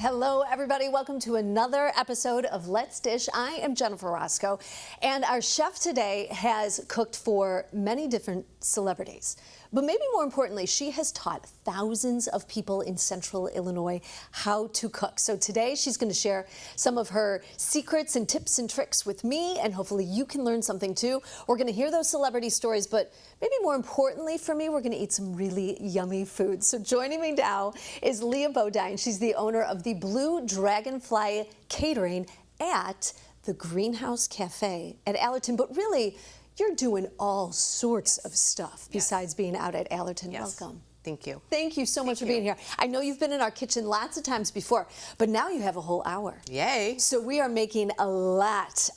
Hello, everybody. Welcome to another episode of Let's Dish. I am Jennifer Roscoe, and our chef today has cooked for many different celebrities. But maybe more importantly, she has taught thousands of people in Central Illinois how to cook. So today she's going to share some of her secrets and tips and tricks with me, and hopefully you can learn something too. We're going to hear those celebrity stories, but maybe more importantly for me, we're going to eat some really yummy food. So joining me now is Leah Bodine. She's the owner of the Blue Dragonfly Catering at the Greenhouse Cafe at Allerton. But really, you're doing all sorts of stuff besides being out at Allerton. Welcome. Thank you. Thank you so much for being here. I know you've been in our kitchen lots of times before, but now you have a whole hour. Yay. So we are making a lot.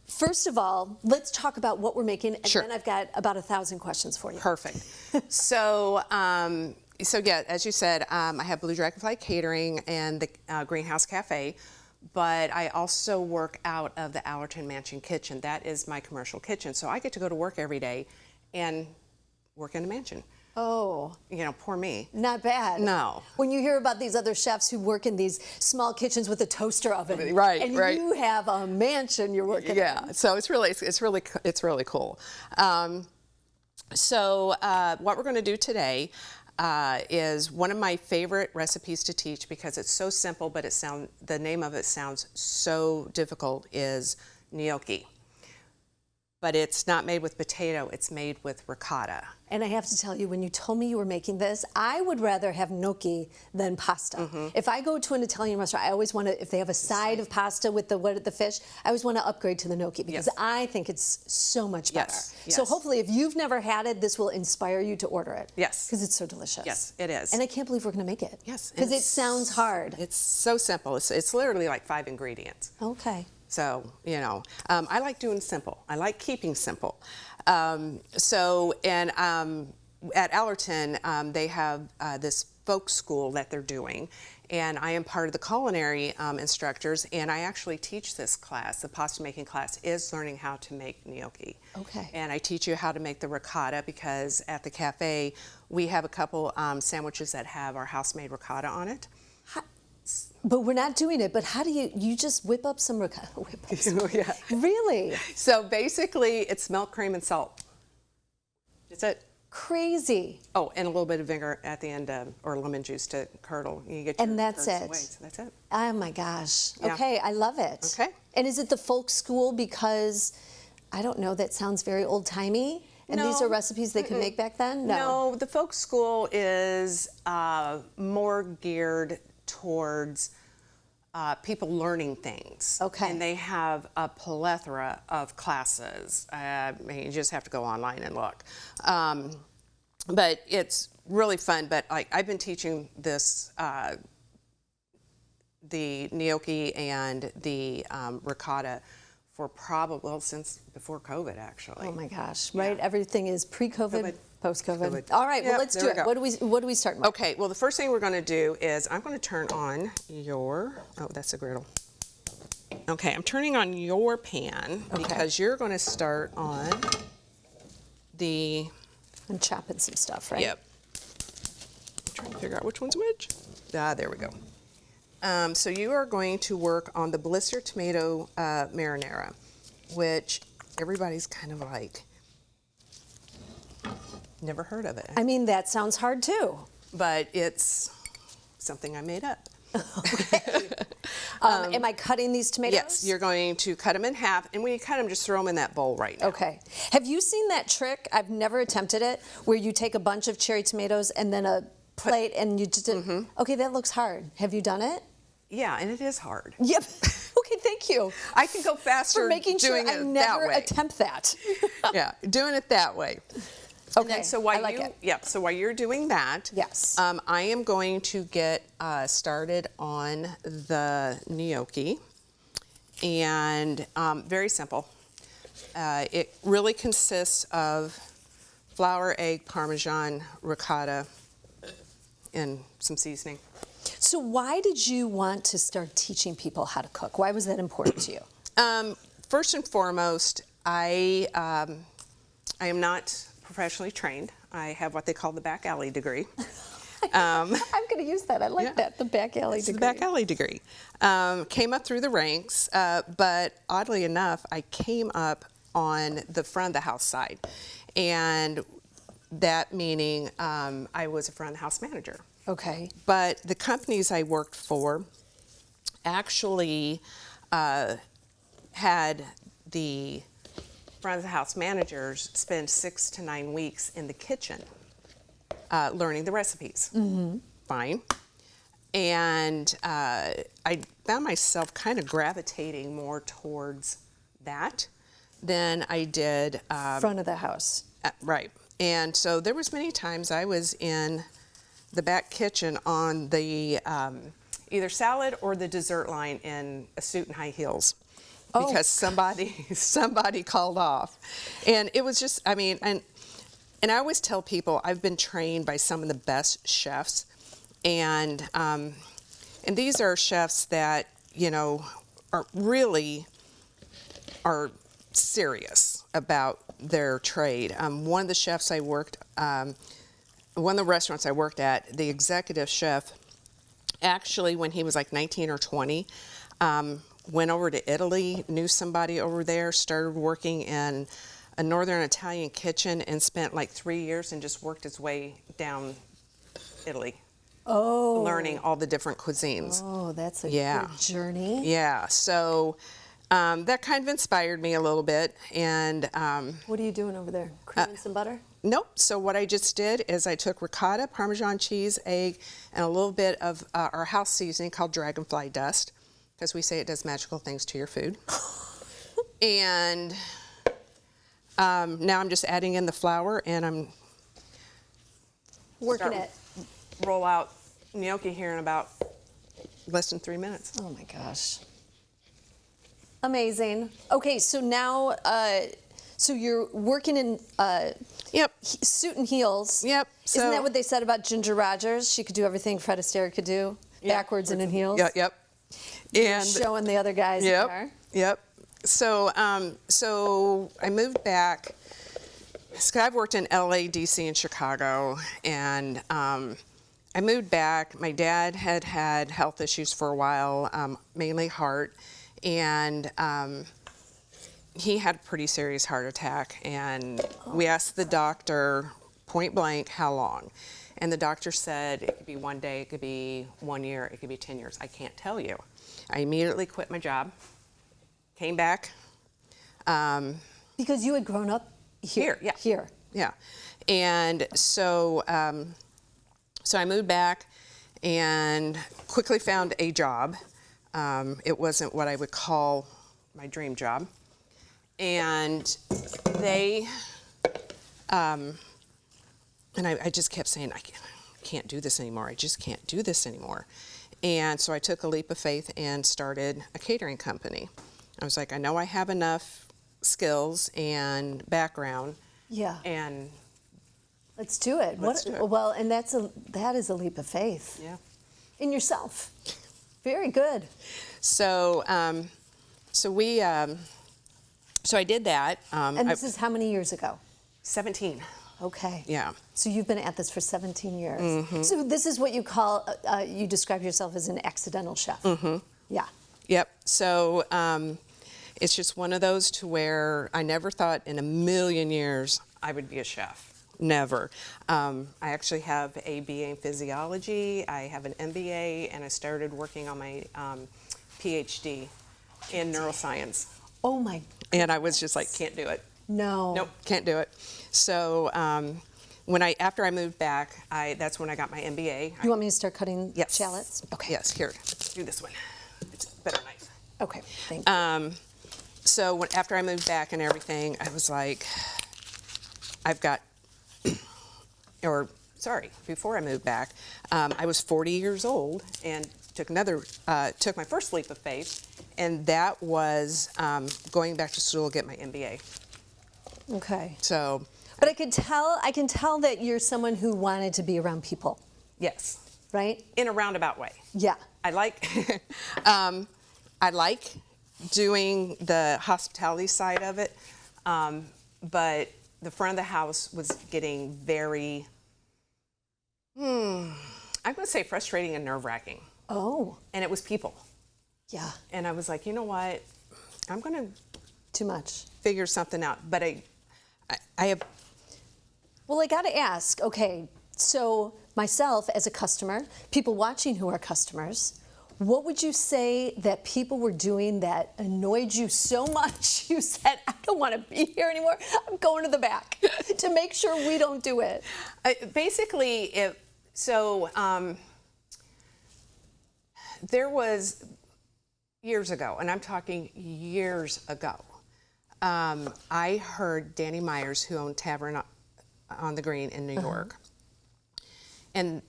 First of all, let's talk about what we're making, and then I've got about 1,000 questions for you. Perfect. So yeah, as you said, I have Blue Dragonfly Catering and the Greenhouse Cafe, but I also work out of the Allerton Mansion kitchen. That is my commercial kitchen. So I get to go to work every day and work in the mansion. Oh. You know, poor me. Not bad. No. When you hear about these other chefs who work in these small kitchens with a toaster oven. Right, and right. you have a mansion you're working in. Yeah, so it's really cool. So what we're going to do today is one of my favorite recipes to teach because it's so simple, but the name of it sounds so difficult, is gnocchi. But it's not made with potato, it's made with ricotta. And I have to tell you, when you told me you were making this, I would rather have gnocchi than pasta. If I go to an Italian restaurant, I always want to, if they have a side of pasta with the fish, I always want to upgrade to the gnocchi because I think it's so much better. So hopefully, if you've never had it, this will inspire you to order it. Yes. Because it's so delicious. Yes, it is. And I can't believe we're going to make it. Yes. Because it sounds hard. It's so simple. It's literally like 5 ingredients. Okay. So, you know, I like doing simple. I like keeping simple. At Allerton, they have this folk school that they're doing, and I am part of the culinary instructors, and I actually teach this class. The pasta making class is learning how to make gnocchi. Okay. And I teach you how to make the ricotta because at the cafe, we have a couple sandwiches that have our house-made ricotta on it. But we're not doing it, but how do you just whip up some ricotta? Yeah. Really? So basically, it's milk, cream, and salt. That's it. Crazy. Oh, and a little bit of vinegar at the end, or lemon juice to curdle. You get your and that's it. away, so that's it. Oh my gosh. Yeah. Okay, I love it. Okay. And is it the folk school because, I don't know, that sounds very old-timey? And these are recipes they could make back then? No, the folk school is more geared towards people learning things. Okay. And they have a plethora of classes. I mean, you just have to go online and look. But it's really fun. But like I've been teaching this, the gnocchi and the ricotta for since before COVID, actually. Oh my gosh, right? Everything is pre-COVID, post-COVID. COVID. All right, well, let's do it. What do we start with? Okay, well, the first thing we're going to do is I'm going to turn on that's a griddle. Okay, I'm turning on your pan because you're going to start on I'm chopping some stuff, right? Yep. I'm trying to figure out which one's which. There we go. So you are going to work on the blister tomato marinara, which everybody's kind of like, never heard of it. I mean, that sounds hard too. But it's something I made up. Okay. Am I cutting these tomatoes? Yes, you're going to cut them in half, and when you cut them, just throw them in that bowl right now. Okay. Have you seen that trick? I've never attempted it, where you take a bunch of cherry tomatoes and then a plate and you just, okay, that looks hard. Have you done it? Yeah, and it is hard. Yep. Okay, thank you. I can go faster for making sure doing I it never that way. attempt that. Yeah, doing it that way. Okay, so while I like it. Yeah, so while you're doing that, yes, I am going to get started on the gnocchi, and very simple. It really consists of flour, egg, Parmesan, ricotta, and some seasoning. So why did you want to start teaching people how to cook? Why was that important to you? First and foremost, I am not professionally trained. I have what they call the back alley degree. I'm going to use that. I like that, the back alley It's degree. the back alley degree. Came up through the ranks, but oddly enough, I came up on the front of the house side. And that meaning I was a front of the house manager. Okay. But the companies I worked for actually had the front of the house managers spend 6 to 9 weeks in the kitchen learning the recipes. Mm-hmm. Fine. And I found myself kind of gravitating more towards that than I did Front of the house. right. And so there was many times I was in the back kitchen on the either salad or the dessert line in a suit and high heels because somebody called off. And it was just, I mean, and I always tell people I've been trained by some of the best chefs, and these are chefs that, you know, are really serious about their trade. One of the chefs I worked, one of the restaurants I worked at, the executive chef, actually when he was like 19 or 20, went over to Italy, knew somebody over there, started working in a northern Italian kitchen, and spent like 3 years and just worked his way down Italy. Oh. Learning all the different cuisines. Oh, that's a good journey. Yeah, so that kind of inspired me a little bit. And What are you doing over there? Cream and some butter? nope, so what I just did is I took ricotta, Parmesan cheese, egg, and a little bit of our house seasoning called Dragonfly dust, because we say it does magical things to your food. And now I'm just adding in the flour, and I'm Working it. roll out gnocchi here in about less than 3 minutes. Oh my gosh. Amazing. Okay, so now, so you're working in Yep. suit and heels. Yep. Isn't that what they said about Ginger Rogers? She could do everything Fred Astaire could do, backwards and in heels. Yep. And showing the other guys. Yep. So, so I moved back. So I've worked in LA, DC, and Chicago, and I moved back. My dad had had health issues for a while, mainly heart, and he had a pretty serious heart attack. And we asked the doctor point blank how long, and the doctor said it could be 1 day, it could be 1 year, it could be 10 years. I can't tell you. I immediately quit my job, came back. Because you had grown up here. Here. Yeah. And so, so I moved back and quickly found a job. It wasn't what I would call my dream job. And they, and I just kept saying, I can't do this anymore. I just can't do this anymore. And so I took a leap of faith and started a catering company. I was like, I know I have enough skills and background. Yeah. And let's do it. Let's do it. Well, and that is a leap of faith. yeah. In yourself. Very good. So, so I did that. And this is how many years ago? 17. Okay. Yeah. So you've been at this for 17 years. Mm-hmm. So this is what you call, you describe yourself as an accidental chef. Mm-hmm. Yeah. Yep. So it's just one of those to where I never thought in a million years I would be a chef. Never. I actually have a BA in physiology. I have an MBA, and I started working on my PhD in neuroscience. Oh my. And I was just like, can't do it. No. Nope, can't do it. So after I moved back, that's when I got my MBA. You want me to start cutting Yes. shallots? Okay. Yes, here, do this one. It's a better knife. Okay, thank you. So after I moved back and everything, I was like, before I moved back, I was 40 years old and took my first leap of faith, and that was going back to school to get my MBA. Okay. So. But I can tell that you're someone who wanted to be around people, Yes. right? In a roundabout way. Yeah. I like doing the hospitality side of it, but the front of the house was getting very I'm going to say frustrating and nerve-wracking. Oh, And it was people. yeah, And I was like, you know what? I'm going to too much. figure something out. But I have, Well, I got to ask, okay, so myself as a customer, people watching who are customers, what would you say that people were doing that annoyed you so much you said, I don't want to be here anymore, I'm going to the back to make sure we don't do it? basically, there was years ago, and I'm talking years ago, I heard Danny Myers, who owned Tavern on the Green in New York, and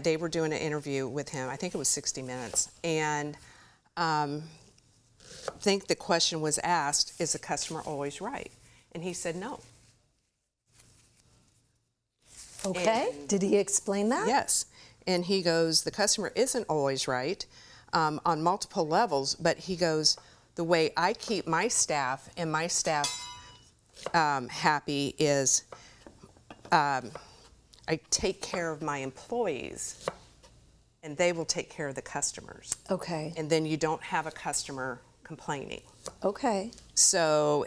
they were doing an interview with him. I think it was 60 Minutes, and I think the question was asked, is the customer always right? And he said no. Okay, did he explain that? Yes. And he goes, the customer isn't always right on multiple levels, but he goes, the way I keep my staff and my staff happy is I take care of my employees and they will take care of the customers. Okay, And then you don't have a customer complaining. okay. So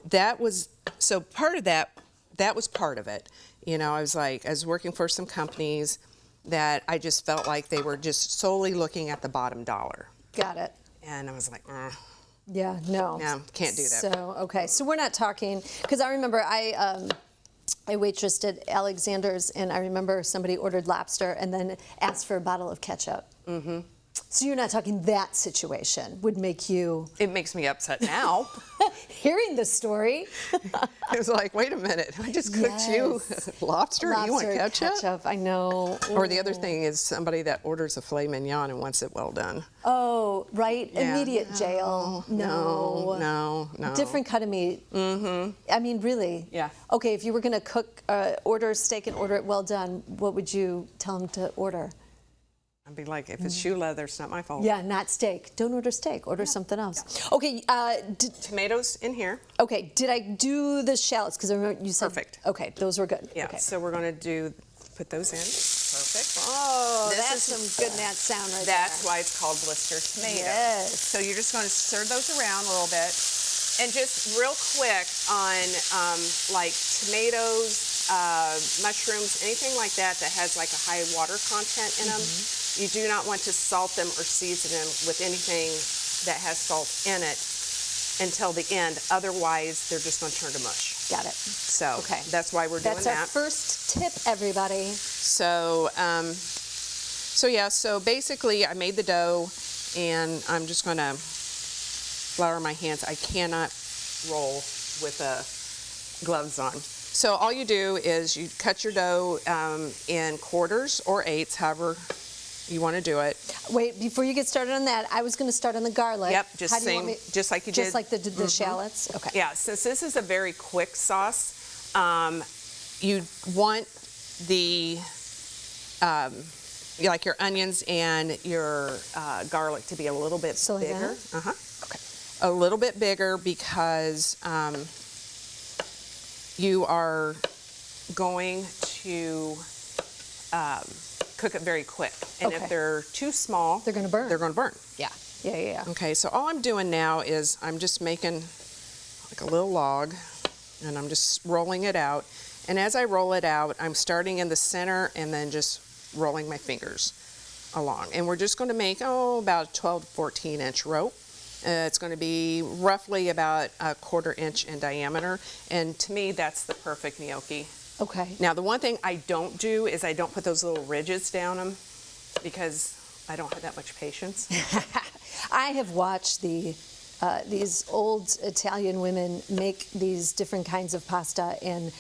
part of that was part of it. You know, I was working for some companies that I just felt like they were just solely looking at the bottom dollar. Got it. And I was like, Yeah, no. no, can't do that. So, okay, so we're not talking, because I remember I waitressed at Alexander's, and I remember somebody ordered lobster and then asked for a bottle of ketchup. Mm-hmm. So you're not talking that situation would make you... It makes me upset now. Hearing the story. It was like, wait a minute, I just cooked you lobster, you want ketchup? I know. Or the other thing is somebody that orders a filet mignon and wants it well done. Oh, right, Yeah. immediate jail. No. Different cut of meat. Mm-hmm. I mean, really. Yeah. Okay, if you were going to order steak and order it well done, what would you tell them to order? I'd be like, if it's shoe leather, it's not my fault. Yeah, not steak. Don't order steak. Order something else. Okay. Tomatoes in here. Okay. Did I do the shallots? Because I remember you said Perfect. Okay, those were good. Yeah, Okay. so we're going to put those in. Perfect. Oh, This that's is- some good nat sound right That's there. why it's called blister tomatoes. Yes. So you're just going to stir those around a little bit. And just real quick on like tomatoes, mushrooms, anything like that has like a high water content in them. You do not want to salt them or season them with anything that has salt in it until the end. Otherwise, they're just going to turn to mush. Got it. So Okay. that's why we're doing That's that. our first tip, everybody. So, so basically I made the dough and I'm just gonna flour my hands. I cannot roll with gloves on. So all you do is you cut your dough in quarters or eighths, however you want to do it. Wait, before you get started on that, I was going to start on the garlic. Yep, just How do you want same, me- just like you did. Just like the shallots? Okay. Yeah, since this is a very quick sauce, you want the like your onions and your garlic to be a little bit So like bigger. that? Okay. A little bit bigger because you are going to cook it very quick. And Okay. if they're too small, They're gonna burn. They're going to burn. Yeah. Yeah. Okay, so all I'm doing now is I'm just making like a little log and I'm just rolling it out. And as I roll it out, I'm starting in the center and then just rolling my fingers along. And we're just going to make, about a 12 to 14 inch rope. It's going to be roughly about a 1/4 inch in diameter. And to me, that's the perfect gnocchi. Okay. Now, the one thing I don't do is I don't put those little ridges down them because I don't have that much patience. I have watched these old Italian women make these different kinds of pasta, and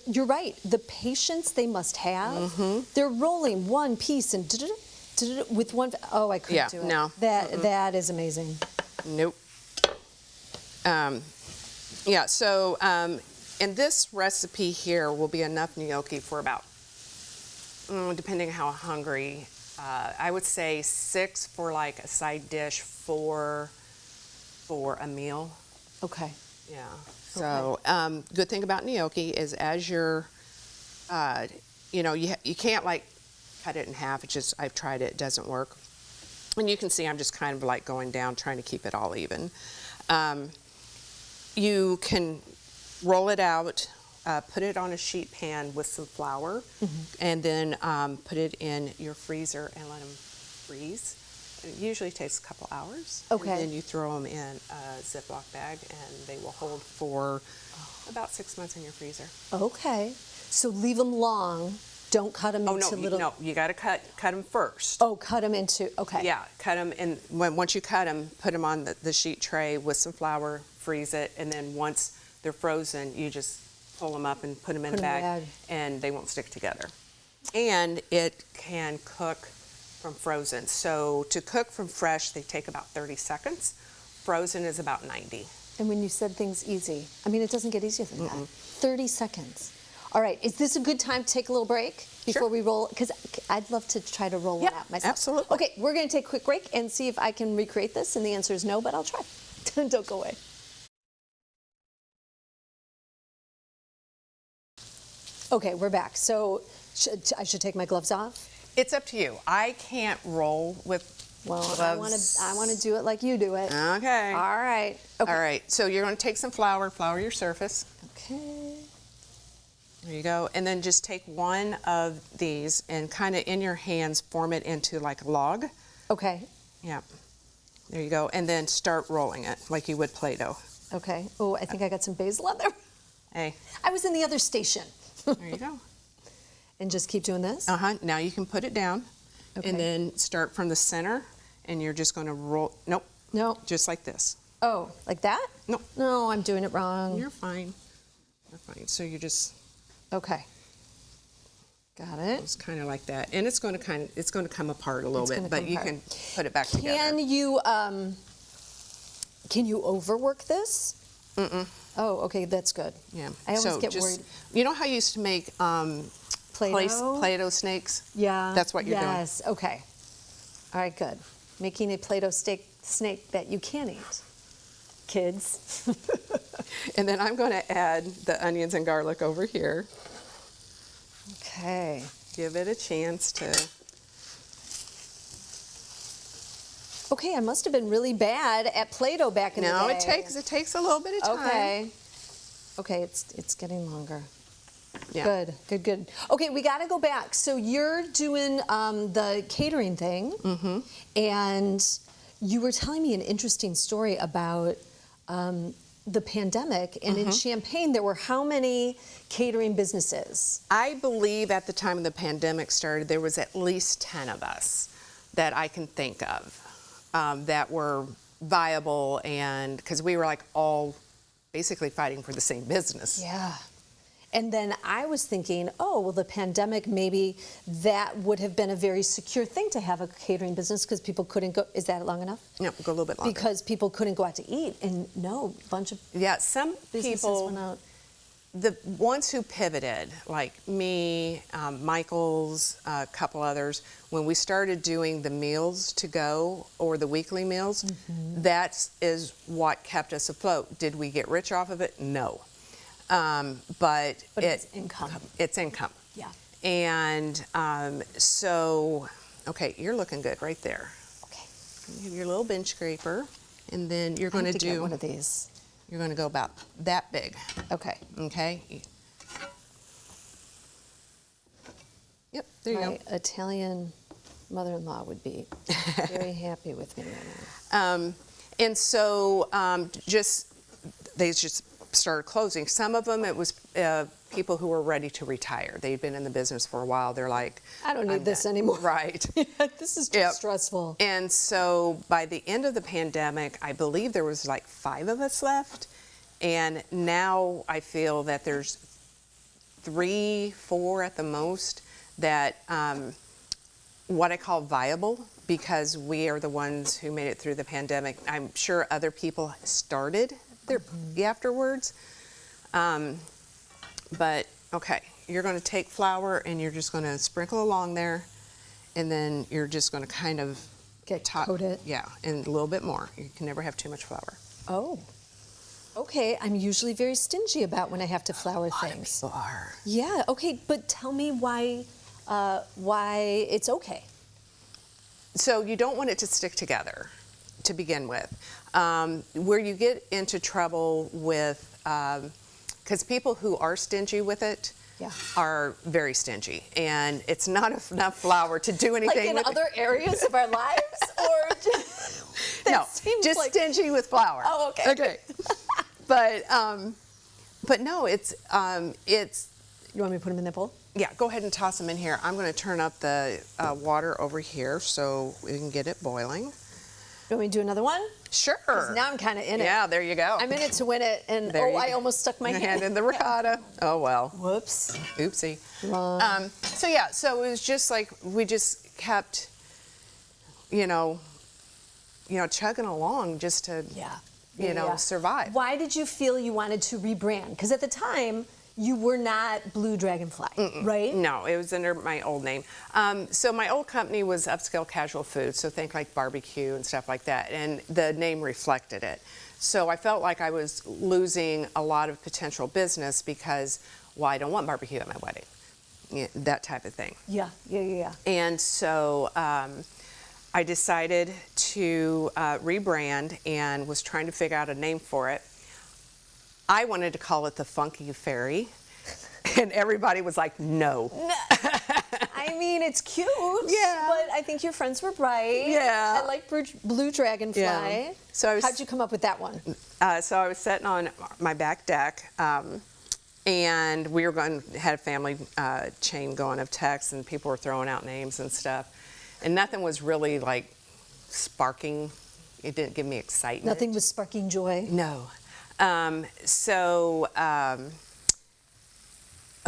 you're right, the patience they must have. They're rolling one piece and with one. Oh, I couldn't do it. No. That is amazing. Nope. And this recipe here will be enough gnocchi for about, depending how hungry, I would say 6 for like a side dish, 4 for a meal. Okay. Yeah. So, good thing about gnocchi is as you're, you can't like cut it in half. I've tried it, it doesn't work. And you can see I'm just kind of like going down, trying to keep it all even. You can roll it out, put it on a sheet pan with some flour, and then put it in your freezer and let them freeze. It usually takes a couple hours. Okay. And then you throw them in a Ziploc bag, and they will hold for about 6 months in your freezer. Okay. So leave them long. Don't cut them into little. No, you got to cut them first. Oh, cut them into. Okay. Yeah, cut them, and once you cut them, put them on the sheet tray with some flour, freeze it, and then once they're frozen, you just pull them up and put them in a bag, and they won't stick together. And it can cook from frozen. So to cook from fresh, they take about 30 seconds. Frozen is about 90. And when you said things easy, I mean, it doesn't get easier than that. 30 seconds. All right, is this a good time to take a little break before we roll? Because I'd love to try to roll one out myself. Absolutely. Okay, we're going to take a quick break and see if I can recreate this, and the answer is no, but I'll try. Don't go away. Okay, we're back. So I should take my gloves off? It's up to you. I can't roll with gloves. I want to do it like you do it. Okay. All right. Okay. All right, so you're going to take some flour your surface. Okay. There you go. And then just take one of these and kind of in your hands form it into like a log. Okay. Yeah. There you go. And then start rolling it like you would Play-Doh. Okay. Oh, I think I got some basil on there. Hey. I was in the other station. There you go. And just keep doing this? Now you can put it down. Okay. And then start from the center, and you're just going to roll. Nope. No. Just like this. Oh, like that? Nope. No, I'm doing it wrong. You're fine. You're fine. So you just. Okay. Got it. It's kind of like that, and it's going to come apart a little bit, but you can put it back together. Can you overwork this? Oh, okay, that's good. Yeah. I always get worried. You know how you used to make Play-Doh snakes? Yeah. That's what you're doing. Yes. Okay. All right. Good. Making a Play-Doh snake that you can eat, kids. And then I'm going to add the onions and garlic over here. Okay. Give it a chance to. Okay, I must have been really bad at Play-Doh back in the day. No, it takes a little bit of time. Okay. Okay, it's getting longer. Yeah. Good. Okay, we got to go back. So you're doing the catering thing, and you were telling me an interesting story about the pandemic, and in Champaign there were how many catering businesses? I believe at the time the pandemic started, there was at least 10 of us that I can think of that were viable, and because we were like all basically fighting for the same business. Yeah. And then I was thinking, oh, well, the pandemic, maybe that would have been a very secure thing to have a catering business because people couldn't go. Is that long enough? No, go a little bit longer. Because people couldn't go out to eat. And no, a bunch of some businesses people went out. The ones who pivoted, like me, Michael's, a couple others, when we started doing the meals to go or the weekly meals, that is what kept us afloat. Did we get rich off of it? No. But it's income. It's income. Yeah. And so, okay, you're looking good right there. Okay. You have your little bench scraper, and then you're going to do one of these. You're going to go about that big. Okay. Okay. Yep, there you My go. Italian mother-in-law would be very happy with me right now. And so they just started closing. Some of them, it was people who were ready to retire. They'd been in the business for a while. They're like, I don't need this anymore. Right. This is too stressful. And so by the end of the pandemic, I believe there was like 5 of us left. And now I feel that there's 3, 4 at the most that what I call viable, because we are the ones who made it through the pandemic. I'm sure other people started there afterwards. But okay, you're going to take flour and you're just going to sprinkle along there, and then you're just going to kind of coat it. Yeah, and a little bit more. You can never have too much flour. Oh. Okay, I'm usually very stingy about when I have to flour things. People are. Yeah, okay, but tell me why why it's okay. So you don't want it to stick together to begin with. Where you get into trouble with, because people who are stingy with it Yeah. are very stingy, and it's not enough flour to do anything Like in with other areas of our lives, or just, that No, seems just like, stingy with flour. Oh, okay. Okay. But no, it's. You want me to put them in the bowl? Yeah, go ahead and toss them in here. I'm going to turn up the water over here so we can get it boiling. You want me to do another one? Sure. 'Cause now I'm kind of in it. Yeah, there you go. I'm in it to win it, and There you I go. almost stuck my hand in the ricotta. Oh well. Whoops. Oopsie. Wrong. So yeah, so it was just like we just kept, chugging along just to, Yeah. survive. Why did you feel you wanted to rebrand? Because at the time, you were not Blue Dragonfly, right? No, it was under my old name. So my old company was upscale casual food, so think like barbecue and stuff like that, and the name reflected it. So I felt like I was losing a lot of potential business because, well, I don't want barbecue at my wedding, that type of thing. Yeah. And so I decided to rebrand and was trying to figure out a name for it. I wanted to call it the Funky Fairy, and everybody was like, no. I mean, it's cute. Yeah. But I think your friends were right. Yeah. I like Blue Dragonfly. Yeah. So how'd you come up with that one? So I was sitting on my back deck, and we were had a family chain going of texts, and people were throwing out names and stuff, and nothing was really like sparking. It didn't give me excitement. Nothing was sparking joy. No. A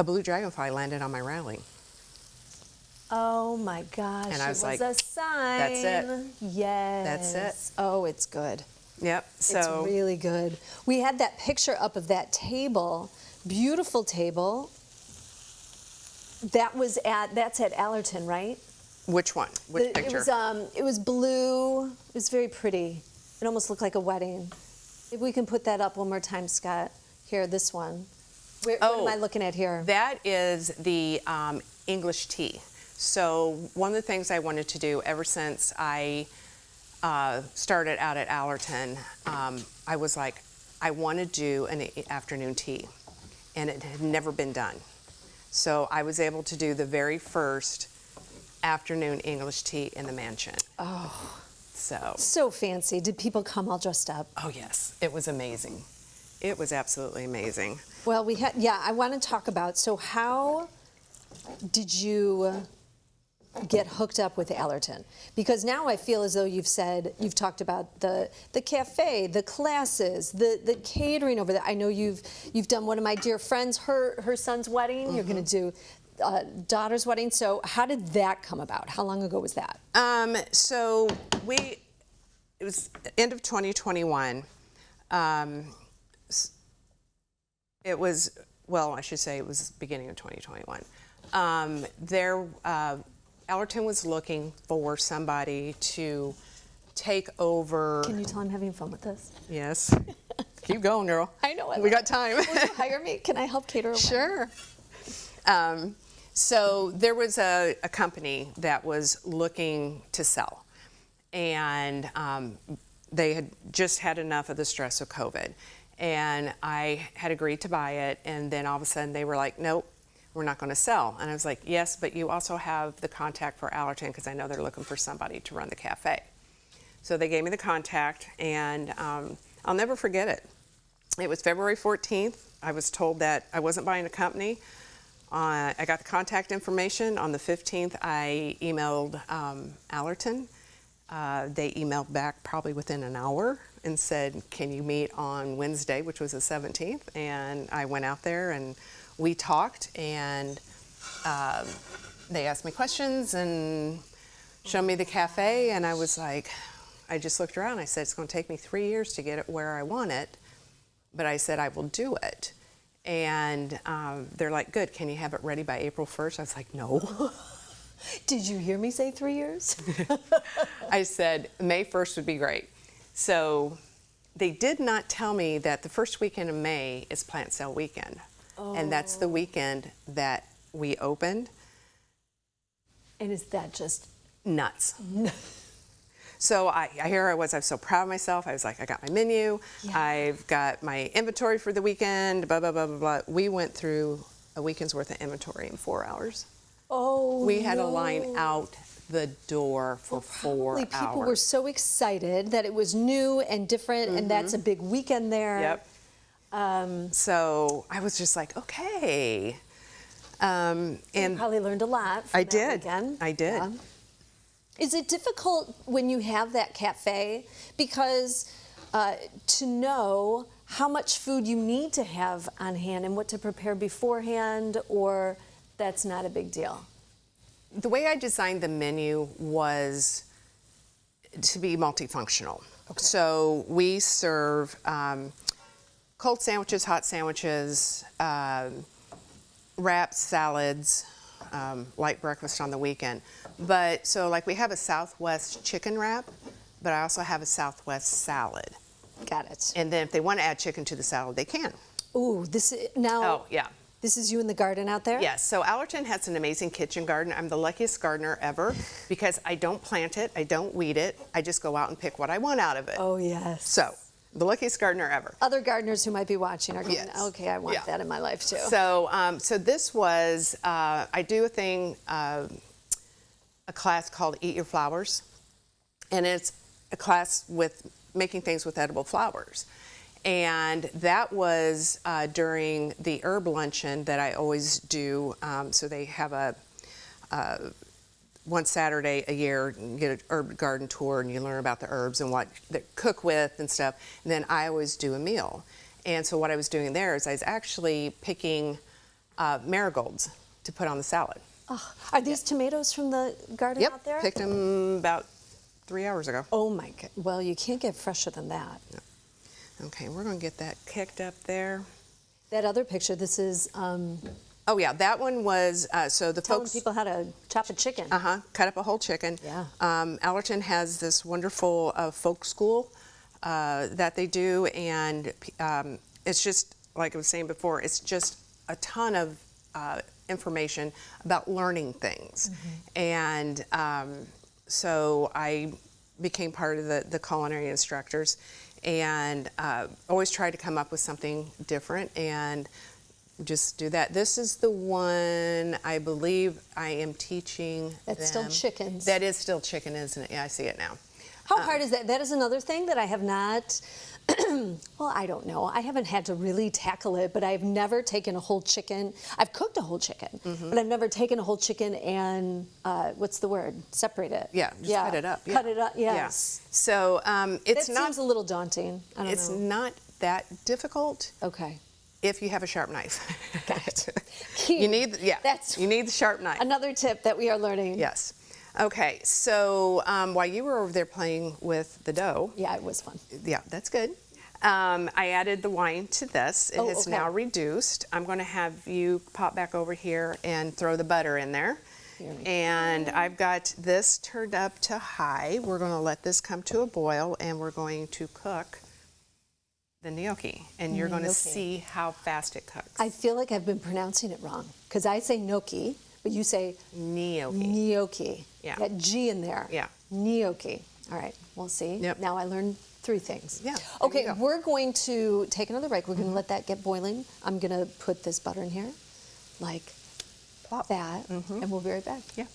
blue dragonfly landed on my railing. Oh my gosh. And I was it was like, a sign. that's it. Yes. That's it. Oh, it's good. Yep. So It's really good. We had that picture up of that table, beautiful table. That's at Allerton, right? which one? Which picture? It was blue. It was very pretty. It almost looked like a wedding. If we can put that up one more time, Scott. Here, this one. What am I looking at here? That is the English tea. So one of the things I wanted to do ever since I started out at Allerton, I was like, I want to do an afternoon tea, and it had never been done. So I was able to do the very first afternoon English tea in the mansion. Oh, so fancy. Did people come all dressed up? oh yes, it was amazing. It was absolutely amazing. Well, I want to talk about, so how did you get hooked up with Allerton? Because now I feel as though you've talked about the cafe, the classes, the catering over there. I know you've done one of my dear friends, her son's wedding. Mm-hmm. You're going to do daughter's wedding. So how did that come about? How long ago was that? So it was end of 2021. It was, well, I should say it was beginning of 2021. Allerton was looking for somebody to take over. Can you tell I'm having fun with this? Yes. Keep going, girl. I know. We got time. Will you hire me? Can I help cater a wedding? Sure. So there was a company that was looking to sell, and they had just had enough of the stress of COVID. And I had agreed to buy it, and then all of a sudden they were like, nope, we're not going to sell. And I was like, yes, but you also have the contact for Allerton, because I know they're looking for somebody to run the cafe. So they gave me the contact, and I'll never forget it. It was February 14th. I was told that I wasn't buying a company. I got the contact information. On the 15th, I emailed Allerton. They emailed back probably within an hour and said, can you meet on Wednesday, which was the 17th? And I went out there and we talked, and they asked me questions and showed me the cafe, and I was like, I just looked around. I said, it's going to take me 3 years to get it where I want it, but I said I will do it. And they're like, good, can you have it ready by April 1st? I was like, no. Did you hear me say 3 years? I said May 1st would be great. So they did not tell me that the first weekend of May is plant sale weekend. Oh. And that's the weekend that we opened. And is that just nuts? So here I was so proud of myself. I was like, I got my menu, I've got my inventory for the weekend, blah, blah, blah, blah, blah. We went through a weekend's worth of inventory in 4 hours. Oh, we had a line out the door for 4 hours. People were so excited that it was new and different, and that's a big weekend there. Yep. So I was just like, okay. And you probably learned a lot from that weekend. I did. Yeah. Is it difficult when you have that cafe because to know how much food you need to have on hand and what to prepare beforehand, or that's not a big deal? The way I designed the menu was to be multifunctional. Okay. So we serve cold sandwiches, hot sandwiches, wraps, salads, light breakfast on the weekend. But so like we have a Southwest chicken wrap, but I also have a Southwest salad. Got it. And then if they want to add chicken to the salad, they can. Ooh, this is now. Oh, yeah. This is you in the garden out there? Yes. So Allerton has an amazing kitchen garden. I'm the luckiest gardener ever because I don't plant it, I don't weed it. I just go out and pick what I want out of it. Oh, yes. So the luckiest gardener ever. Other gardeners who might be watching are going, yes. Okay, I want that in my life too. So, so this was, I do a thing, a class called Eat Your Flowers, and it's a class with making things with edible flowers. And that was during the herb luncheon that I always do. So they have a one Saturday a year, you get an herb garden tour, and you learn about the herbs and what they cook with and stuff. And then I always do a meal. And so what I was doing there is I was actually picking marigolds to put on the salad. Oh, are these tomatoes from the garden out there? Yep, picked them about 3 hours ago. Oh my God! Well, you can't get fresher than that. No. Okay, we're going to get that kicked up there. That other picture, this is. Oh yeah, that one was so the telling folks. people how to chop a chicken. Cut up a whole chicken. Yeah. Allerton has this wonderful folk school that they do, and it's just like I was saying before. It's just a ton of information about learning things, and so I became part of the culinary instructors. And always try to come up with something different and just do that. This is the one I believe I am teaching. That's still chickens. That is still chicken, isn't it? Yeah, I see it now. How hard is that? That is another thing that I have not, well, I don't know. I haven't had to really tackle it, but I've never taken a whole chicken. I've cooked a whole chicken, but I've never taken a whole chicken and, what's the word? Separate it. Yeah, just cut it up. Yeah. Cut it up, yes. Yeah. So it's that not. seems a little daunting. I don't know. It's not that difficult. Okay. If you have a sharp knife. Got it. You need, That's you need the sharp knife. Another tip that we are learning. Yes. Okay, so while you were over there playing with the dough. Yeah, it was fun. Yeah, that's good. I added the wine to this. It has now reduced. I'm going to have you pop back over here and throw the butter in there. And I've got this turned up to high. We're going to let this come to a boil, and we're going to cook the gnocchi. And you're going to see how fast it cooks. I feel like I've been pronouncing it wrong because I say gnocchi, but you say gnocchi. Gnocchi. Yeah. That G in there. Yeah. Gnocchi. All right, we'll see. Yep. Now I learned 3 things. Yeah. Okay, we're going to take another break. We're going to let that get boiling. I'm going to put this butter in here, like that, and we'll be right back. Yeah.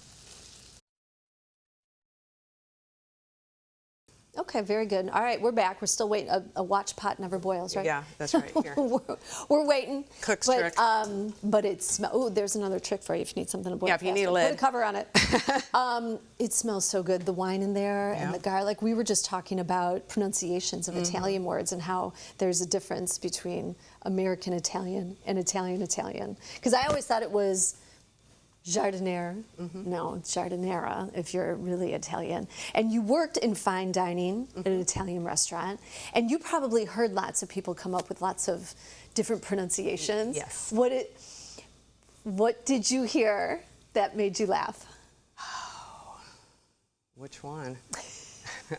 Okay, very good. All right, we're back. We're still waiting. A watch pot never boils, right? Yeah, that's right. Here. we're waiting. Cook's but, trick. But it's, oh, there's another trick for you if you need something to boil. Yeah, if you faster. need a lid. Put a cover on it. It smells so good. The wine in there and the garlic. We were just talking about pronunciations of Italian words and how there's a difference between American Italian and Italian Italian. Because I always thought it was jardiniere. No, it's jardinera if you're really Italian. And you worked in fine dining at an Italian restaurant, and you probably heard lots of people come up with lots of different pronunciations. Yes. What did you hear that made you laugh? Oh, which one?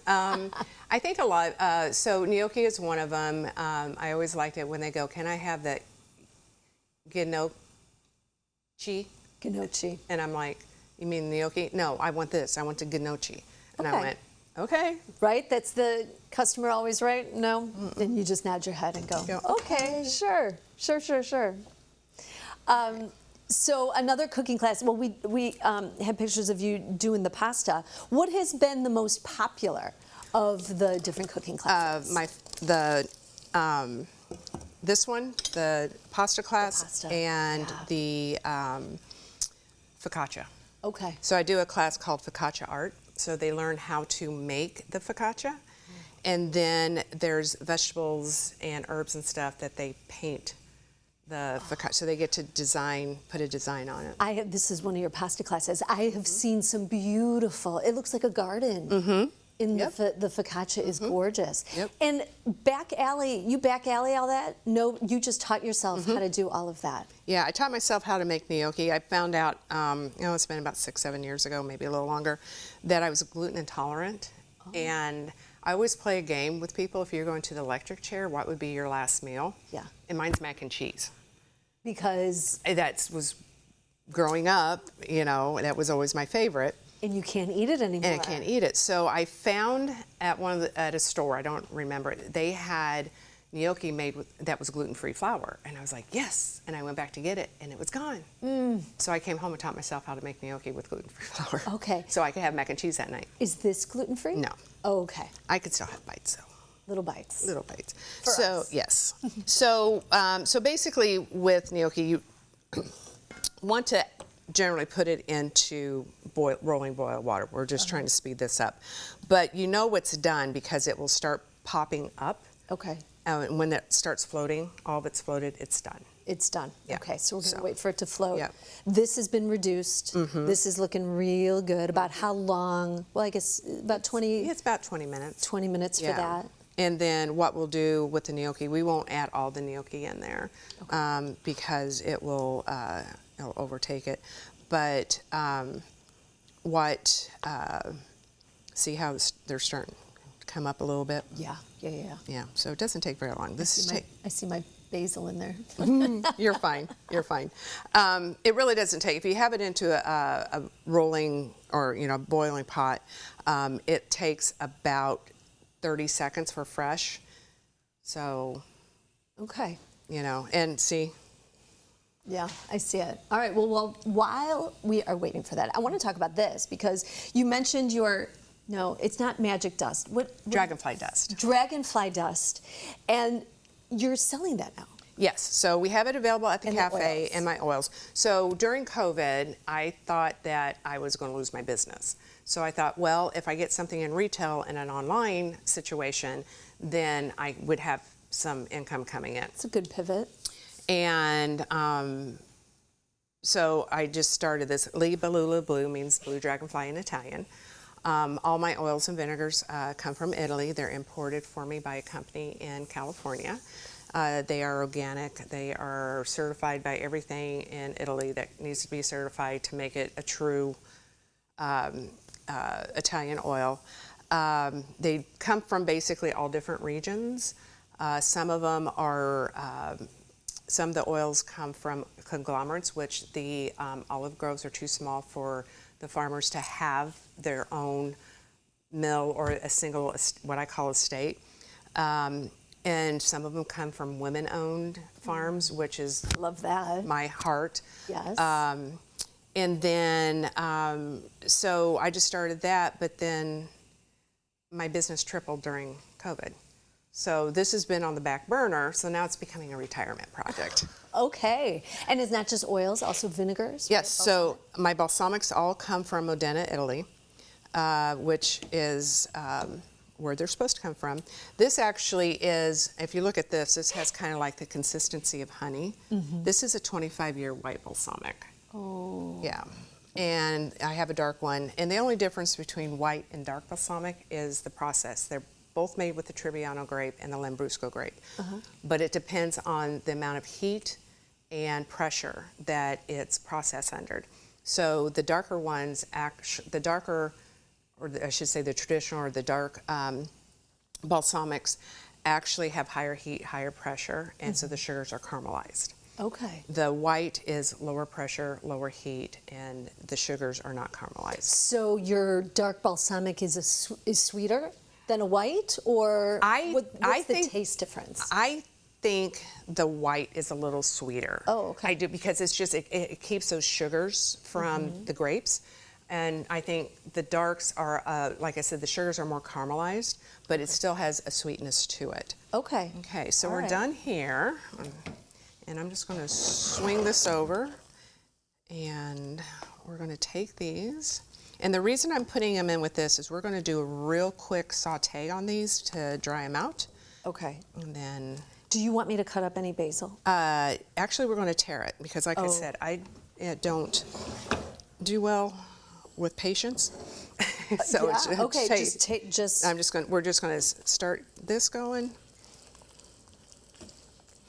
I think a lot. So gnocchi is one of them. I always liked it when they go, "Can I have that gnocchi?" Gnocchi. And I'm like, You mean gnocchi? No, I want this. I want the gnocchi. And Okay. I went, okay. Right? That's the customer always right? No? And you just nod your head and go, Yeah. okay, sure. So another cooking class, well, we had pictures of you doing the pasta. What has been the most popular of the different cooking classes? This one, the pasta class, pasta, and yeah. the focaccia. Okay. So I do a class called Focaccia Art. So they learn how to make the focaccia. And then there's vegetables and herbs and stuff that they paint the focaccia. So they get to put a design on it. This is one of your pasta classes. I have seen some beautiful, it looks like a garden. Yep. The focaccia is gorgeous. Yep. And back alley all that? No, you just taught yourself how to do all of that. Yeah, I taught myself how to make gnocchi. I found out, it's been about 6-7 years ago, maybe a little longer, that I was gluten intolerant. And I always play a game with people. If you're going to the electric chair, what would be your last meal? Yeah. And mine's mac and cheese. Because? That was growing up, that was always my favorite. And you can't eat it anymore. And I can't eat it. So I found at a store, I don't remember it, they had gnocchi made that was gluten-free flour. And I was like, yes. And I went back to get it, and it was gone. So I came home and taught myself how to make gnocchi with gluten-free flour. Okay. So I could have mac and cheese that night. Is this gluten-free? No. Oh, okay. I could still have bites, though. Little bites. Little bites. For so us. Yes. So basically with gnocchi, you want to generally put it into rolling boil water. We're just trying to speed this up. But you know what's done because it will start popping up. Okay. And when it starts floating, all of it's floated, it's done. It's done. Yeah. Okay, so we're going to wait for it to float. Yeah. This has been reduced. This is looking real good. About how long? Well, I guess about 20, It's about 20 minutes. 20 minutes for that. And then what we'll do with the gnocchi, we won't add all the gnocchi in there because it'll overtake it. But see how they're starting to come up a little bit? Yeah. Yeah, so it doesn't take very long. I see my basil in there. You're fine. You're fine. It really doesn't take. If you have it into a rolling or boiling pot, it takes about 30 seconds for fresh. So. Okay. And see. Yeah, I see it. All right. Well, while we are waiting for that, I want to talk about this because you mentioned no, it's not magic dust. What? Dragonfly dust. Dragonfly dust, and you're selling that now. Yes, so we have it available at the cafe and my oils. So during COVID, I thought that I was going to lose my business. So I thought, well, if I get something in retail and an online situation, then I would have some income coming in. It's a good pivot. And so I just started this. Libellula Blue means blue dragonfly in Italian. All my oils and vinegars come from Italy. They're imported for me by a company in California. They are organic. They are certified by everything in Italy that needs to be certified to make it a true Italian oil. They come from basically all different regions. Some of them are, some of the oils come from conglomerates, which the olive groves are too small for the farmers to have their own mill or a single, what I call estate. And some of them come from women-owned farms, which is love that. My heart. Yes. And then, so I just started that, but then my business tripled during COVID. So this has been on the back burner, so now it's becoming a retirement project. Okay. And it's not just oils, also vinegars? Yes, so my balsamics all come from Modena, Italy, which is where they're supposed to come from. This actually is, if you look at this, this has kind of like the consistency of honey. This is a 25-year white balsamic. Oh. Yeah. And I have a dark one. And the only difference between white and dark balsamic is the process. They're both made with the Trebbiano grape and the Lambrusco grape. But it depends on the amount of heat and pressure that it's processed under. So the darker ones, the darker, or I should say the traditional or the dark balsamics actually have higher heat, higher pressure, and so the sugars are caramelized. Okay. The white is lower pressure, lower heat, and the sugars are not caramelized. So your dark balsamic is sweeter than a white, or what's the taste difference? I think the white is a little sweeter. Oh, okay. I do, because it's just it keeps those sugars from the grapes. And I think the darks are, like I said, the sugars are more caramelized, but it still has a sweetness to it. Okay. Okay, so All we're right. done here. And I'm just going to swing this over. And we're going to take these. And the reason I'm putting them in with this is we're going to do a real quick saute on these to dry them out. Okay. And then... Do you want me to cut up any basil? Actually, we're going to tear it because, like I said, I don't do well with patience. So yeah. Okay. we're just going to start this going.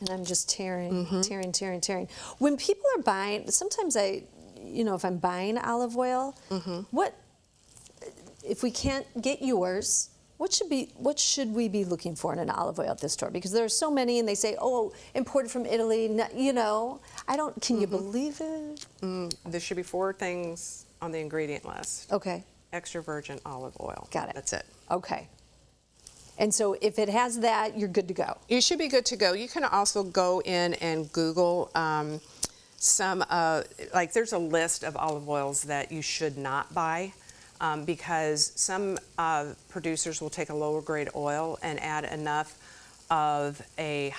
And I'm just tearing. When people are buying, sometimes if I'm buying olive oil, if we can't get yours, what should we be looking for in an olive oil at this store? Because there are so many, and they say, oh, imported from Italy. Can you believe it? There should be 4 things on the ingredient list. Okay. Extra virgin olive oil. Got it. That's it. Okay. And so if it has that, you're good to go. You should be good to go. You can also go in and Google there's a list of olive oils that you should not buy because some producers will take a lower grade oil and add enough of the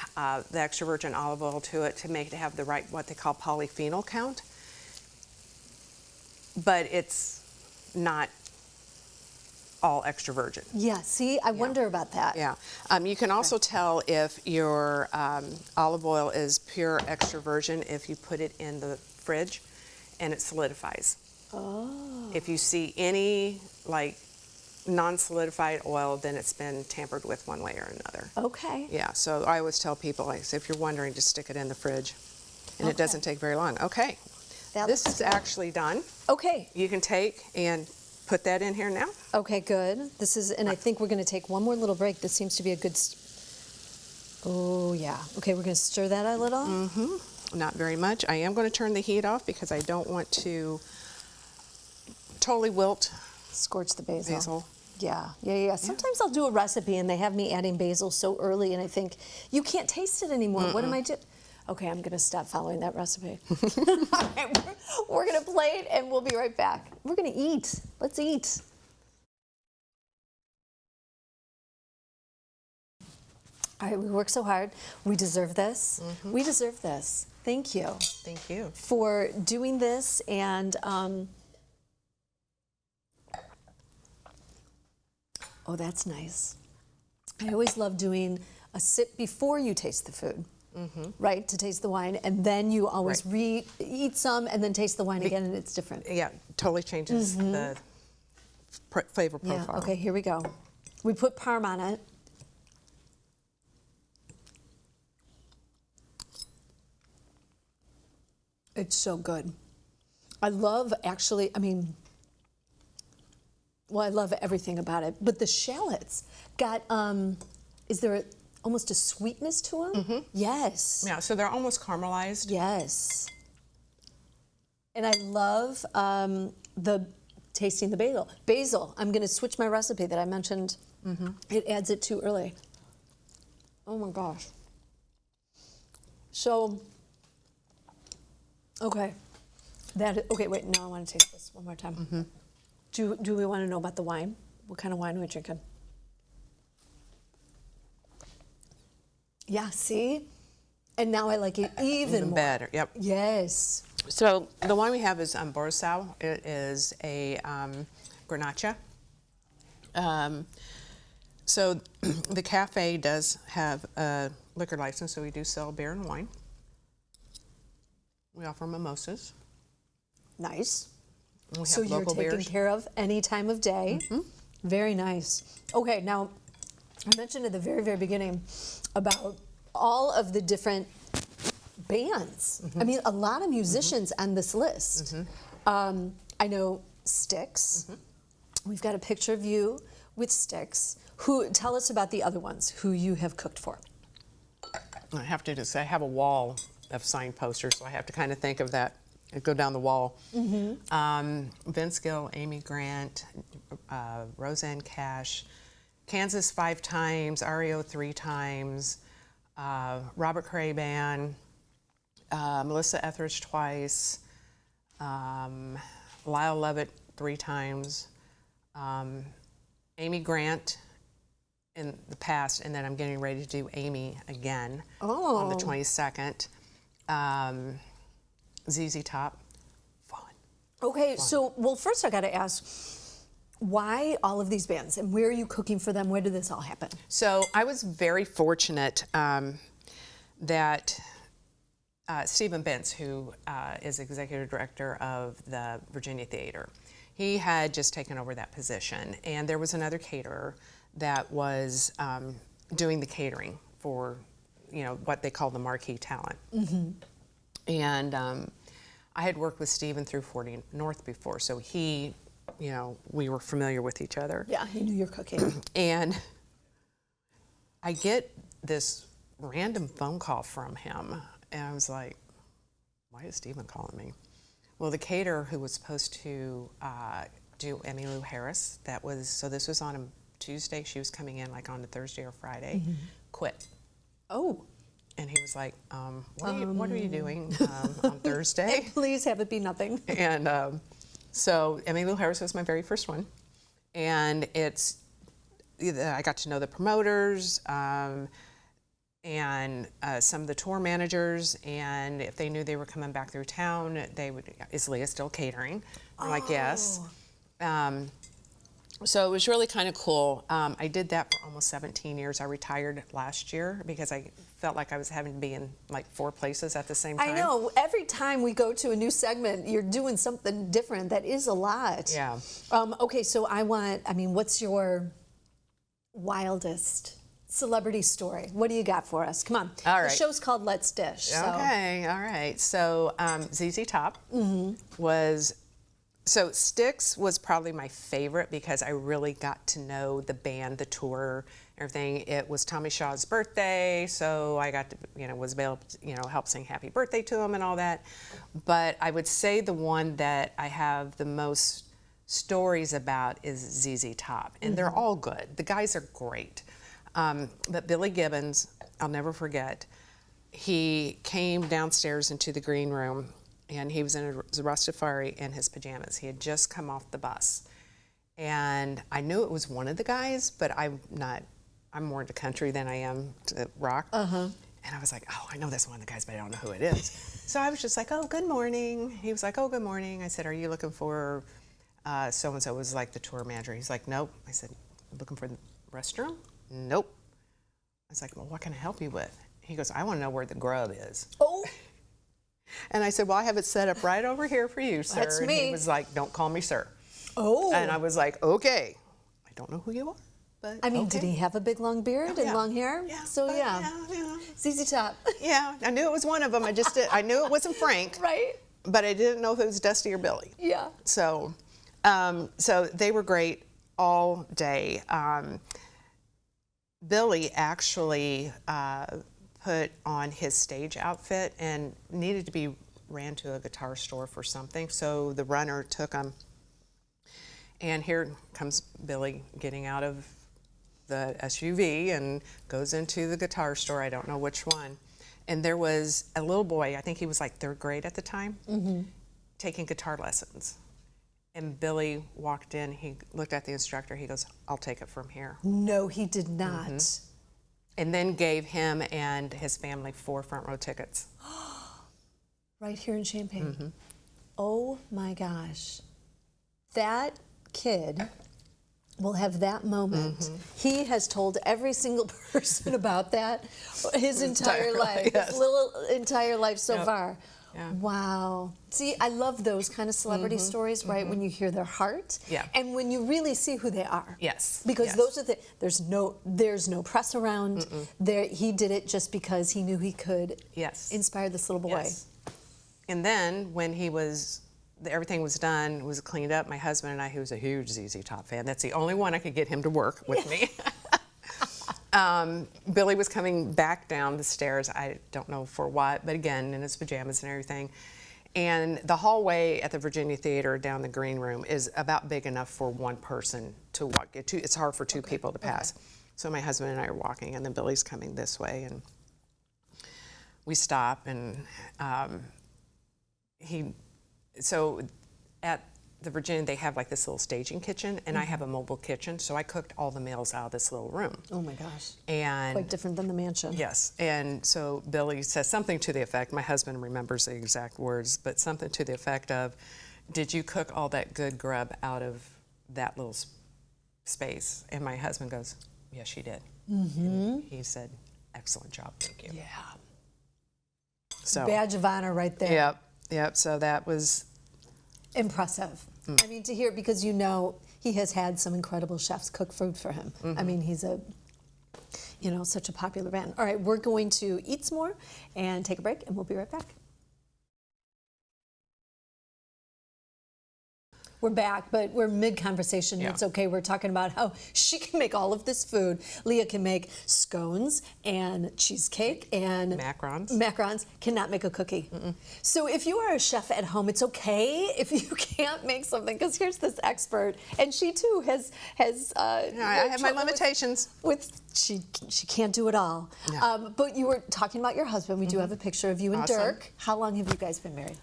extra virgin olive oil to it to make it have the right, what they call polyphenol count. But it's not all extra virgin. Yeah, see, I wonder about that. Yeah. You can also tell if your olive oil is pure extra virgin if you put it in the fridge and it solidifies. Oh. If you see any non-solidified oil, then it's been tampered with one way or another. Okay. Yeah, so I always tell people, if you're wondering, just stick it in the fridge. And it doesn't take very long. Okay. This is actually done. Okay. You can take and put that in here now. Okay, good. And I think we're going to take one more little break. This seems to be a good. Oh yeah. Okay, we're going to stir that a little. Not very much. I am going to turn the heat off because I don't want to totally wilt Scorch the basil. basil. Yeah. Sometimes I'll do a recipe and they have me adding basil so early, and I think you can't taste it anymore. What am I doing? Okay, I'm going to stop following that recipe. All right, we're going to plate and we'll be right back. We're going to eat. Let's eat. All right, we work so hard. We deserve this. We deserve this. Thank you. Thank you. For doing this. And oh, that's nice. I always love doing a sip before you taste the food. Right, to taste the wine, and then you always eat some and then taste the wine again, and it's different. Yeah, totally changes the flavor profile. Yeah, okay, here we go. We put parm on it. It's so good. I love, actually, I love everything about it, but the shallots got, is there almost a sweetness to them? Yes. Yeah, so they're almost caramelized. Yes. And I love tasting the basil. Basil, I'm going to switch my recipe that I mentioned. It adds it too early. Oh my gosh. So, okay. Okay, wait, now I want to taste this one more time. Do we want to know about the wine? What kind of wine are we drinking? Yeah, see? And now I like it even more. Better, yep. Yes. So the wine we have is Borisau. It is a Grenache. So the cafe does have a liquor license, so we do sell beer and wine. We offer mimosas. Nice. We have So you're local taken beers. care of any time of day. Very nice. Okay, now I mentioned at the very, very beginning about all of the different bands. I mean, a lot of musicians on this list. I know Styx. We've got a picture of you with Styx. Tell us about the other ones who you have cooked for. I have to just say, I have a wall of signed posters, so I have to kind of think of that and go down the wall. Vince Gill, Amy Grant, Roseanne Cash, Kansas 5 times, REO 3 times, Robert Craban, Melissa Etheridge twice, Lyle Lovett 3 times, Amy Grant in the past, and then I'm getting ready to do Amy again on the 22nd. ZZ Top, fun. Okay, so, well, first I got to ask, why all of these bands, and where are you cooking for them? Where did this all happen? So I was very fortunate that Stephen Bentz, who is executive director of the Virginia Theater, he had just taken over that position, and there was another caterer that was doing the catering for, what they call the marquee talent. And I had worked with Stephen through 40 North before, so he, we were familiar with each other. Yeah, he knew your cooking. And I get this random phone call from him, and I was like, why is Stephen calling me? Well, the caterer who was supposed to do Emmylou Harris, this was on a Tuesday, she was coming in like on a Thursday or Friday, quit. Oh. And he was like, what are you doing on Thursday? Please have it be nothing. And so Emmylou Harris was my very first one. And I got to know the promoters and some of the tour managers, and if they knew they were coming back through town, they would, is Leah still catering? I'm like, yes. So it was really kind of cool. I did that for almost 17 years. I retired last year because I felt like I was having to be in like 4 places at the same time. I know. Every time we go to a new segment, you're doing something different. That is a lot. Yeah. Okay, so what's your wildest celebrity story? What do you got for us? Come on. All right. The show's called Let's Dish. So. Okay, all right. So ZZ Top was... So Styx was probably my favorite because I really got to know the band, the tour, everything. It was Tommy Shaw's birthday, so I got to, was able to, help sing happy birthday to him and all that. But I would say the one that I have the most stories about is ZZ Top, and they're all good. The guys are great. But Billy Gibbons, I'll never forget, he came downstairs into the green room, and he was in a Rastafari in his pajamas. He had just come off the bus. And I knew it was one of the guys, but I'm more into country than I am to rock. And I was like, oh, I know that's one of the guys, but I don't know who it is. So I was just like, oh, good morning. He was like, oh, good morning. I said, are you looking for so-and-so? Was like the tour manager. He's like, nope. I said, looking for the restroom? Nope. I was like, well, what can I help you with? He goes, I want to know where the grub is. Oh. And I said, well, I have it set up right over here for you, sir. That's me. And he was like, don't call me sir. Oh. And I was like, okay. I don't know who you are, but okay. Did he have a big long beard and long hair? Yeah. So yeah. ZZ Top. Yeah, I knew it was one of them. I knew it wasn't Frank. Right. But I didn't know if it was Dusty or Billy. Yeah. So, so they were great all day. Billy actually put on his stage outfit and needed to be ran to a guitar store for something. So the runner took him, and here comes Billy getting out of the SUV and goes into the guitar store. I don't know which one. And there was a little boy, I think he was like 3rd grade at the time, taking guitar lessons. And Billy walked in, he looked at the instructor, he goes, I'll take it from here. No, he did not. And then gave him and his family 4 front row tickets. Right here in Champaign. Oh my gosh. That kid will have that moment. He has told every single person about that his entire life, yes. his little entire life so Yep. far. Yeah. Wow. See, I love those kind of celebrity stories, right? When you hear their heart, Yeah. and when you really see who they are. Yes. Because Yes. those are there's no press around. He did it just because he knew he could Yes. inspire this little boy. Yes. And then when everything was done, was cleaned up, my husband and I, who's a huge ZZ Top fan, that's the only one I could get him to work with me. Billy was coming back down the stairs. I don't know for what, but again, in his pajamas and everything. And the hallway at the Virginia Theater down the green room is about big enough for one person to walk. It's hard for two people to pass. So my husband and I are walking, and then Billy's coming this way, and we stop, and so at the Virginia, they have like this little staging kitchen, and I have a mobile kitchen, so I cooked all the meals out of this little room. Oh my gosh. And Quite different than the mansion. yes, and so Billy says something to the effect, my husband remembers the exact words, but something to the effect of, did you cook all that good grub out of that little space? And my husband goes, yes, she did. And he said, excellent job, thank you. Yeah. So, Badge of honor right there. Yep, so that was Impressive. I mean, to hear, because you know he has had some incredible chefs cook food for him. I mean, he's such a popular man. All right, we're going to eat some more and take a break, and we'll be right back. We're back, but we're mid-conversation. Yeah. It's okay. We're talking about how she can make all of this food. Leah can make scones and cheesecake and macarons. Cannot make a cookie. So if you are a chef at home, it's okay if you can't make something, because here's this expert, and she too has I have my limitations. She can't do it all. No. But you were talking about your husband. We do have a picture of you and Dirk. How long have you guys been married?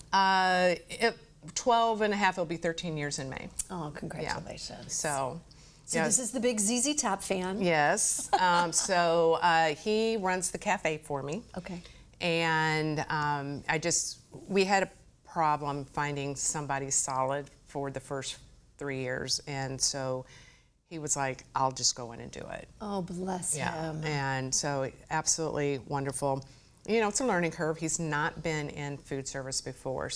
12 and a half, it'll be 13 years in May. Oh, congratulations. Yeah. So this is the big ZZ Top fan. Yes. So he runs the cafe for me. Okay. And we had a problem finding somebody solid for the first 3 years. And so he was like, I'll just go in and do it. Oh, bless him. And so absolutely wonderful. You know, it's a learning curve. He's not been in food service before,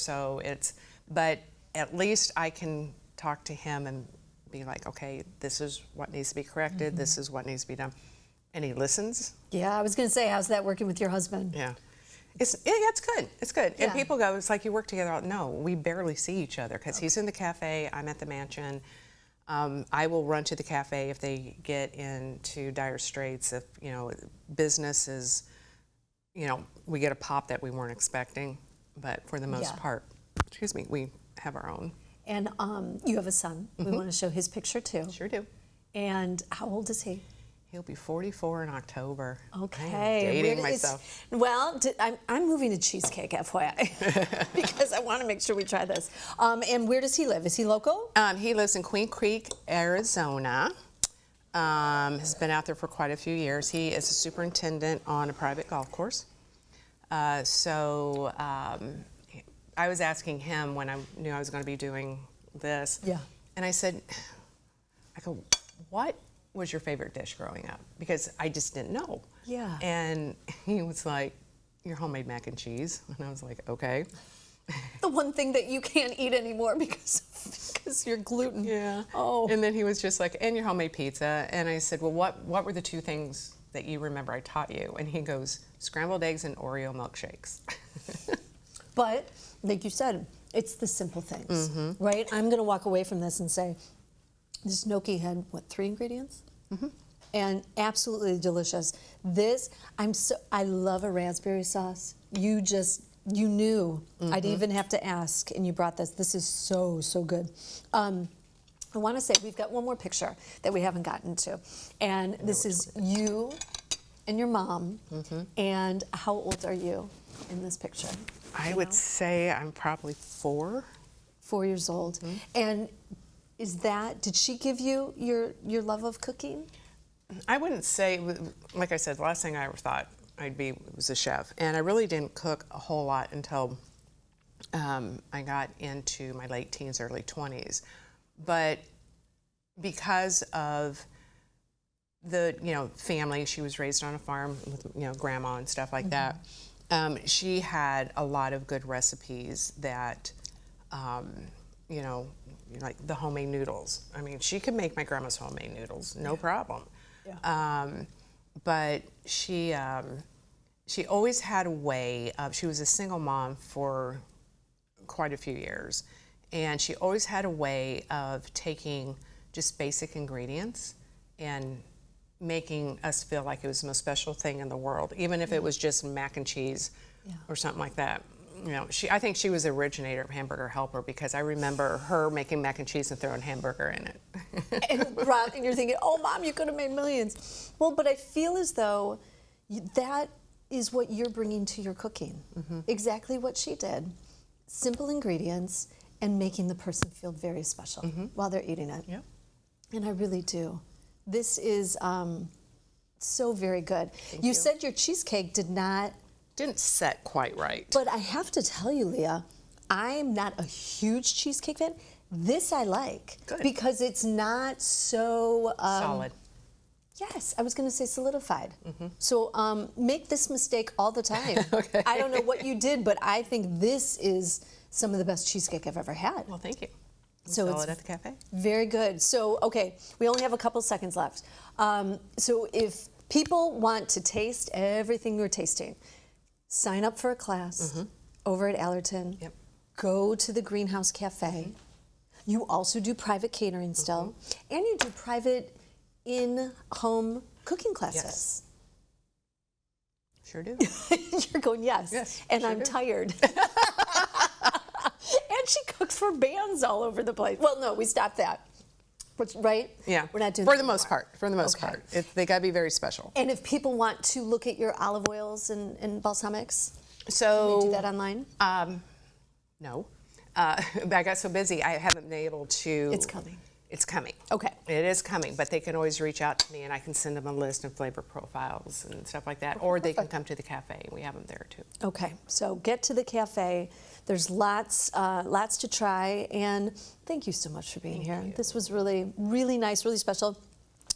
but at least I can talk to him and be like, okay, this is what needs to be corrected, this is what needs to be done. And he listens. Yeah, I was going to say, how's that working with your husband? Yeah. It's good. It's good. Yeah. And people go, it's like you work together. No, we barely see each other, because he's in the cafe, I'm at the mansion. I will run to the cafe if they get into dire straits, if, business is, we get a pop that we weren't expecting. But for the most part, we have our own. And you have a son. We want to show his picture too. Sure do. And how old is he? He'll be 44 in October. Okay. I am dating myself. Well, I'm moving to cheesecake, FYI, because I want to make sure we try this. And where does he live? Is he local? He lives in Queen Creek, Arizona. Has been out there for quite a few years. He is a superintendent on a private golf course. I was asking him when I knew I was going to be doing this. Yeah. And I go, what was your favorite dish growing up? Because I just didn't know. Yeah. And he was like, your homemade mac and cheese. And I was like, okay. The one thing that you can't eat anymore because you're gluten. Yeah. Oh. And then he was just like, and your homemade pizza. And I said, well, what were the two things that you remember I taught you? And he goes, scrambled eggs and Oreo milkshakes. But like you said, it's the simple things, right? I'm going to walk away from this and say, this gnocchi had, 3 ingredients? And absolutely delicious. I love a raspberry sauce. You knew. I didn't even have to ask, and you brought this. This is so, so good. I want to say we've got one more picture that we haven't gotten to. And this is you and your mom. And how old are you in this picture? I would say I'm probably 4. 4 years old. And did she give you your love of cooking? I wouldn't say, like I said, the last thing I ever thought I'd be was a chef. And I really didn't cook a whole lot until I got into my late teens, early 20s. But because of the, family, she was raised on a farm with, grandma and stuff like that. She had a lot of good recipes that, like the homemade noodles. I mean, she could make my grandma's homemade noodles, no problem. Yeah. But she always had a way of, she was a single mom for quite a few years, and she always had a way of taking just basic ingredients and making us feel like it was the most special thing in the world, even if it was just mac and cheese or something like that. You know, I think she was the originator of Hamburger Helper, because I remember her making mac and cheese and throwing hamburger in it. And you're thinking, oh, Mom, you could have made millions. Well, but I feel as though that is what you're bringing to your cooking. Exactly what she did. Simple ingredients and making the person feel very special while they're eating it. Yep. And I really do. This is so very good. Thank You said your cheesecake Didn't set quite right. but I have to tell you, Leah, I'm not a huge cheesecake fan. This I like. Good. Because it's not so Solid. Yes, I was going to say solidified. So make this mistake all the time. Okay. I don't know what you did, but I think this is some of the best cheesecake I've ever had. Well, thank you. So Saw it's it at the cafe. very good. So, okay, we only have a couple seconds left. So if people want to taste everything we're tasting, sign up for a class over at Allerton. Yep. Go to the Greenhouse Cafe. You also do private catering still, and you do private in-home cooking classes. Sure do. You're going, yes. Yes, And sure I'm do. tired. And she cooks for bands all over the place. Well, no, we stopped that. Right? Yeah. We're not doing for that the most anymore. part. For the most Okay. part, they got to be very special. And if people want to look at your olive oils and balsamics, So can they do that online? No, I got so busy I haven't been able to. It's coming. It's coming. Okay. It is coming, but they can always reach out to me, and I can send them a list and flavor profiles and stuff like that, or they can come to the cafe. We have them there too. Okay, so get to the cafe. There's lots to try, and thank you so much for being here. This was really, really nice, really special,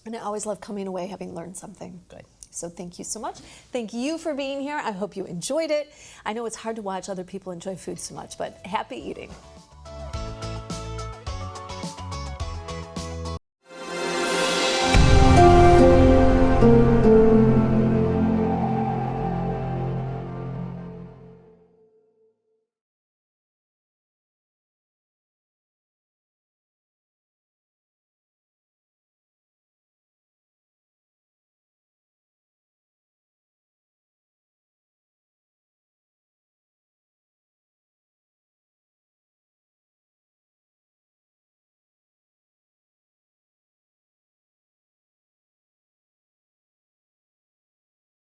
and I always love coming away having learned something. Good. So thank you so much. Thank you for being here. I hope you enjoyed it. I know it's hard to watch other people enjoy food so much, but happy eating.